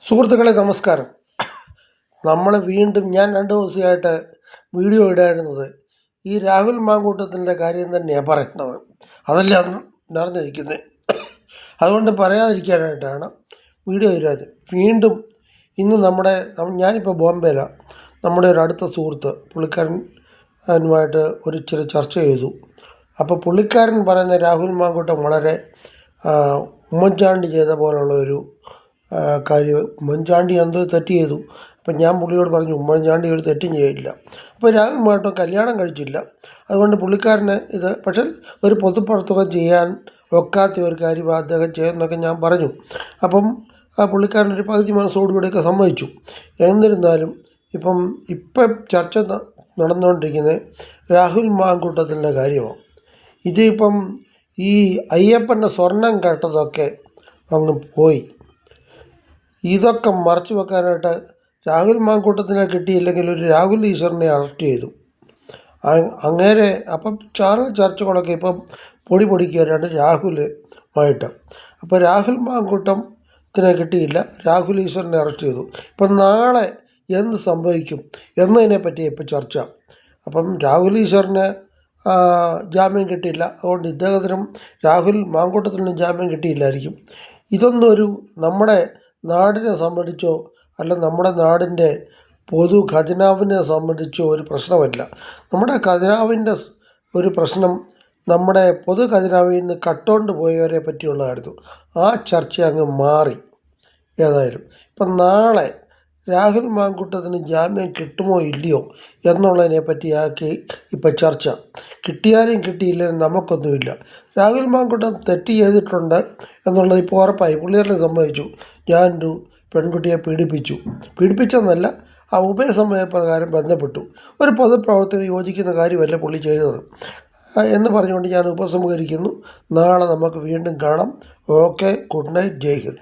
സുഹൃത്തുക്കളെ നമസ്കാരം. നമ്മൾ വീണ്ടും ഞാൻ 2 ദിവസമായിട്ട് വീഡിയോ ഇടായിരുന്നത് ഈ രാഹുൽ മാങ്കൂട്ടത്തിൻ്റെ കാര്യം തന്നെയാണ് പറയേണ്ടത്. അതല്ല അന്ന് നടന്നിരിക്കുന്നത്. അതുകൊണ്ട് പറയാതിരിക്കാനായിട്ടാണ് വീഡിയോ ഇടാത്. വീണ്ടും ഇന്ന് ഞാനിപ്പോൾ ബോംബെയിലാണ്. നമ്മുടെ ഒരു അടുത്ത സുഹൃത്ത് പുള്ളിക്കാരനുമായിട്ട് ഒരു ഇച്ചിരി ചർച്ച ചെയ്തു. അപ്പോൾ പുള്ളിക്കാരൻ പറയുന്ന രാഹുൽ മാങ്കൂട്ടം വളരെ ഉമ്മൻചാണ്ടി ചെയ്ത പോലുള്ള ഒരു കാര്യം. ഉമ്മൻചാണ്ടി എന്തോ തെറ്റ് ചെയ്തു. അപ്പം ഞാൻ പുള്ളിയോട് പറഞ്ഞു, ഉമ്മൻചാണ്ടി ഒരു തെറ്റും ചെയ്യില്ല. അപ്പോൾ രാഹുൽ മാങ്കൂട്ടം കല്യാണം കഴിച്ചില്ല. അതുകൊണ്ട് പുള്ളിക്കാരന് ഇത് പക്ഷേ ഒരു പൊതുപ്രവർത്തകം ചെയ്യാൻ ഒക്കാത്ത ഒരു കാര്യം അദ്ദേഹം ചെയ്യുമെന്നൊക്കെ ഞാൻ പറഞ്ഞു. അപ്പം ആ പുള്ളിക്കാരനൊരു പകുതി മനസ്സോടുകൂടിയൊക്കെ സമ്മതിച്ചു. എന്നിരുന്നാലും ഇപ്പം ചർച്ച നടന്നുകൊണ്ടിരിക്കുന്നത് രാഹുൽ മാങ്കൂട്ടത്തിൻ്റെ കാര്യമാണ്. ഇതിപ്പം ഈ അയ്യപ്പൻ്റെ സ്വർണം കേട്ടതൊക്കെ അങ്ങ് പോയി. ഇതൊക്കെ മറച്ചു വെക്കാനായിട്ട് രാഹുൽ മാങ്കൂട്ടത്തിനെ കിട്ടിയില്ലെങ്കിൽ ഒരു രാഹുൽ ഈശ്വറിനെ അറസ്റ്റ് ചെയ്തു. അങ്ങേരെ അപ്പം ചാനൽ ചർച്ചകളൊക്കെ ഇപ്പം പൊടിക്കുകയാണ് രാഹുലുമായിട്ട്. അപ്പോൾ രാഹുൽ മാങ്കൂട്ടത്തിനെ കിട്ടിയില്ല, രാഹുൽ ഈശ്വറിനെ അറസ്റ്റ് ചെയ്തു. ഇപ്പം നാളെ എന്ത് സംഭവിക്കും എന്നതിനെപ്പറ്റി ഇപ്പം ചർച്ച. അപ്പം രാഹുൽ ഈശ്വറിന് ജാമ്യം കിട്ടിയില്ല. അതുകൊണ്ട് ഇദ്ദേഹത്തിനും രാഹുൽ മാങ്കൂട്ടത്തിനും ജാമ്യം കിട്ടിയില്ലായിരിക്കും. ഇതൊന്നും ഒരു നമ്മുടെ നാടിനെ സംബന്ധിച്ചോ അല്ല നമ്മുടെ നാടിൻ്റെ പൊതു ഖജനാവിനെ സംബന്ധിച്ചോ ഒരു പ്രശ്നമല്ല. നമ്മുടെ ഖജനാവിൻ്റെ ഒരു പ്രശ്നം നമ്മുടെ പൊതു ഖജനാവിൽ നിന്ന് കട്ടുകൊണ്ട് പോയവരെ പറ്റിയുള്ളതായിരുന്നു. ആ ചർച്ച അങ്ങ് മാറി. ഏതായാലും ഇപ്പം നാളെ രാഹുൽ മാങ്കൂട്ടത്തിന് ജാമ്യം കിട്ടുമോ ഇല്ലയോ എന്നുള്ളതിനെ പറ്റിയാക്കി ഇപ്പം ചർച്ച. കിട്ടിയാലും കിട്ടിയില്ലെങ്കിലും നമുക്കൊന്നുമില്ല. രാഹുൽ മാങ്കൂട്ടം തെറ്റ് ചെയ്തിട്ടുണ്ട് എന്നുള്ളത് ഇപ്പോൾ ഉറപ്പായി. പുള്ളിയെ സംബന്ധിച്ചു, ഞാനൊരു പെൺകുട്ടിയെ പീഡിപ്പിച്ചെന്നല്ല, ആ ഉഭയസമയപ്രകാരം ബന്ധപ്പെട്ടു. ഒരു പൊതുപ്രവർത്തകന് യോജിക്കുന്ന കാര്യമല്ല പുള്ളി ചെയ്തത് എന്ന് പറഞ്ഞുകൊണ്ട് ഞാൻ ഉപസംഹരിക്കുന്നു. നാളെ നമുക്ക് വീണ്ടും കാണാം. ഓക്കെ, ഗുഡ് നൈറ്റ്, ജയ് ഹിന്ദ്.